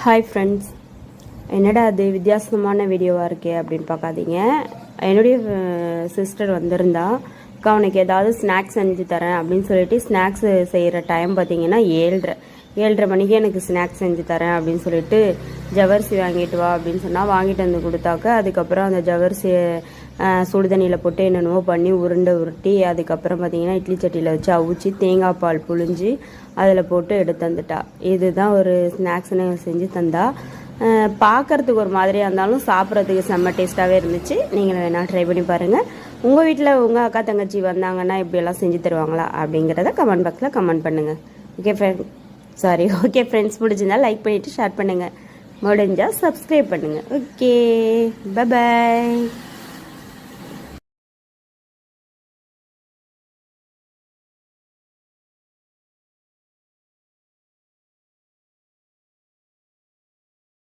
Hi friends, என்னடா அது வித்தியாசமான வீடியோவாக இருக்கே அப்படின்னு பார்க்காதீங்க. என்னுடைய சிஸ்டர் வந்திருந்தா, அக்கா உனக்கு ஏதாவது ஸ்நாக்ஸ் செஞ்சு தரேன் அப்படின்னு சொல்லிட்டு ஸ்நாக்ஸ் செய்கிற டைம் பார்த்தீங்கன்னா 7:30 மணிக்கு எனக்கு ஸ்நாக்ஸ் செஞ்சு தரேன் அப்படின்னு சொல்லிட்டு ஜவர்சி வாங்கிட்டு வா அப்படின்னு சொன்னால் வாங்கிட்டு வந்து கொடுத்தாக்க, அதுக்கப்புறம் அந்த ஜவர்சியை சுடுதண்ணியில் போட்டு என்னென்னவோ பண்ணி உருட்டி அதுக்கப்புறம் பார்த்திங்கன்னா இட்லி சட்டியில் வச்சு அவிச்சு தேங்காய் பால் புழிஞ்சு அதில் போட்டு எடுத்து வந்துட்டா. இதுதான் ஒரு ஸ்நாக்ஸ்னு செஞ்சு தந்தா. பார்க்குறதுக்கு ஒரு மாதிரியாக இருந்தாலும் சாப்பிட்றதுக்கு செம்ம டேஸ்ட்டாகவே இருந்துச்சு. நீங்கள் வேணால் ட்ரை பண்ணி பாருங்கள். உங்கள் வீட்டில் உங்கள் அக்கா தங்கச்சி வந்தாங்கன்னா இப்படியெல்லாம் செஞ்சு தருவாங்களா அப்படிங்கிறத கமெண்ட் பாக்ஸில் கமெண்ட் பண்ணுங்கள். ஓகே ஃப்ரெண்ட்ஸ், பிடிச்சிருந்தால் லைக் பண்ணிவிட்டு ஷேர் பண்ணுங்கள், முடிஞ்சால் சப்ஸ்கிரைப் பண்ணுங்கள். Okay, by.